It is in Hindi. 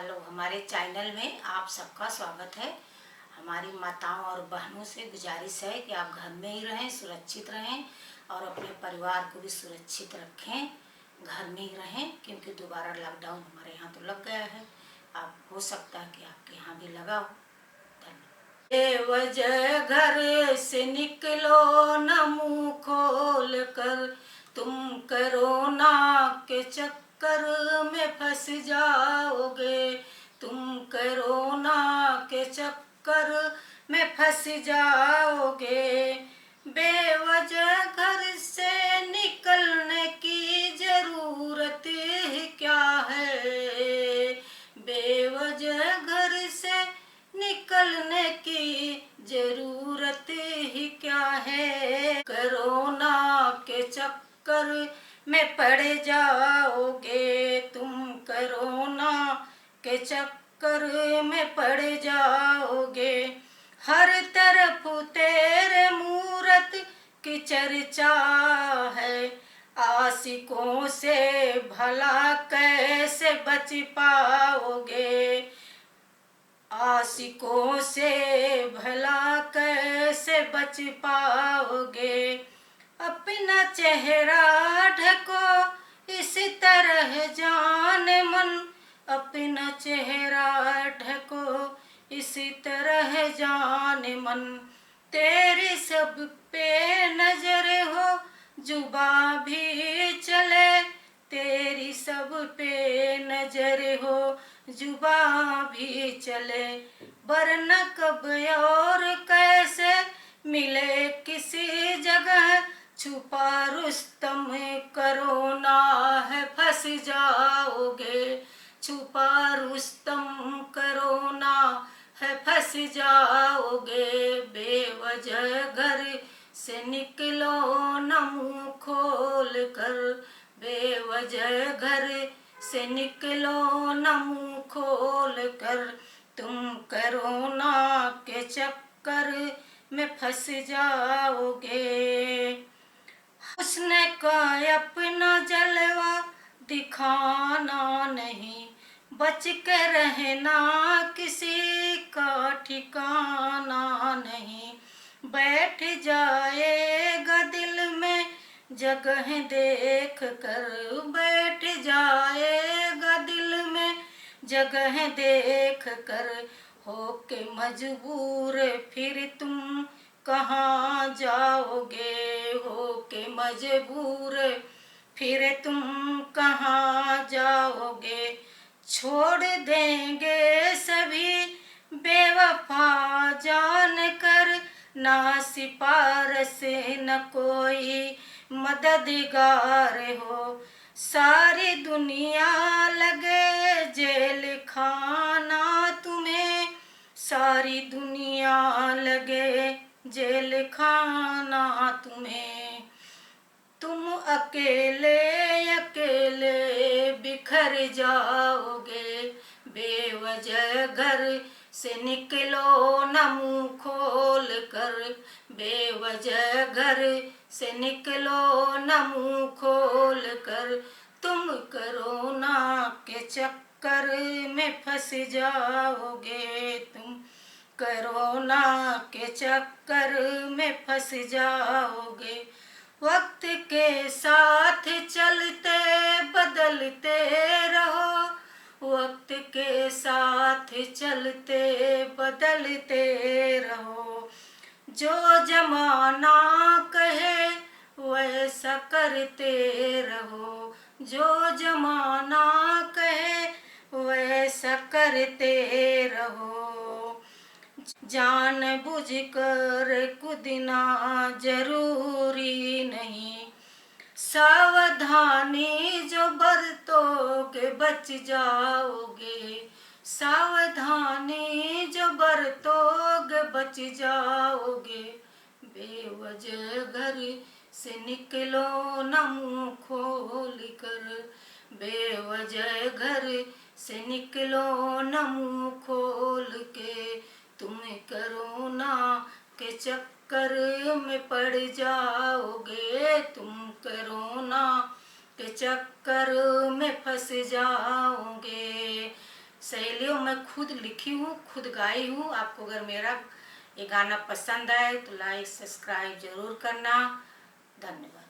हेलो, हमारे चैनल में आप सबका स्वागत है। हमारी माताओं और बहनों से गुजारिश है कि आप घर में ही रहें, सुरक्षित रहें और अपने परिवार को भी सुरक्षित रखें। घर में ही रहें क्योंकि दोबारा लॉकडाउन हमारे यहाँ तो लग गया है। आप हो सकता है कि आपके यहाँ भी लगा हो। धन्यवाद। बेवजह घर से निकलो न मुँह खोल कर, तुम कोरोना के चक्कर में फंस जाओगे। तुम कोरोना के चक्कर में फंस जाओगे। बेवजह घर से निकलने की जरूरत ही क्या है। बेवजह घर से निकलने की जरूरत ही क्या है। कोरोना के चक्कर में पड़ जाओगे। तुम कोरोना के चक्कर में पड़ जाओगे। हर तरफ तेरे मूरत की चर्चा है। आशिकों से भला कैसे बच पाओगे। आशिकों से भला कैसे बच पाओगे। अपना चेहरा ढको इस तरह जाने मन। अपना चेहरा ढको इसी तरह जाने मन। तेरी सब पे नजर हो जुबा भी चले। तेरी सब पे नजर हो जुबा भी चले। वरना कब और कैसे मिले किसी जगह। छुपा रुस्तम कोरोना है फंस जाओगे। छुपा रुस्तम कोरोना है फंस जाओगे। बेवजह घर से निकलो न मुँह खोल कर। बेवजह घर से निकलो न मुँह खोल कर। तुम कोरोना के चक्कर में फंस जाओगे। उसने का अपना जलवा दिखाना नहीं। बच के रहना किसी का ठिकाना नहीं। बैठ जाएगा दिल में जगह देख कर। बैठ जाएगा दिल में जगह देख कर। होके मजबूर फिर तुम कहाँ जाओगे। होके मजबूर फिर तुम कहाँ जाओगे। छोड़ देंगे सभी बेवफा जान कर। ना सिफारिश न कोई मददगार हो। सारी दुनिया लगे जेल खाना तुम्हें। सारी दुनिया लगे जेल खाना तुम्हें। तुम अकेले अकेले बिखर जाओगे। बेवजह घर से निकलो न मुँह खोल कर। बेवजह घर से निकलो न मुँह खोल कर। तुम कोरोना के चक्कर में फंस जाओगे। तुम कोरोना के चक्कर में फंस जाओगे। वक्त के साथ चलते बदलते रहो। वक्त के साथ चलते बदलते रहो। जो जमाना कहे वैसा करते रहो। जो जमाना कहे वैसा करते रहो। जान बुझ कर कूदना जरूरी नहीं। सावधानी जो बरतोगे बच जाओगे। सावधानी जो बरतोगे बच जाओगे। बेवजह घर से निकलो न मुँह खोल कर। बेवजह घर से निकलो न मुँह खोल के। तुम कोरोना के चक्कर में पड़ जाओगे। तुम कोरोना के चक्कर में फंस जाओगे। सहेलियों, मैं खुद लिखी हूँ, खुद गाई हूँ। आपको अगर मेरा ये गाना पसंद आए तो लाइक सब्सक्राइब जरूर करना। धन्यवाद।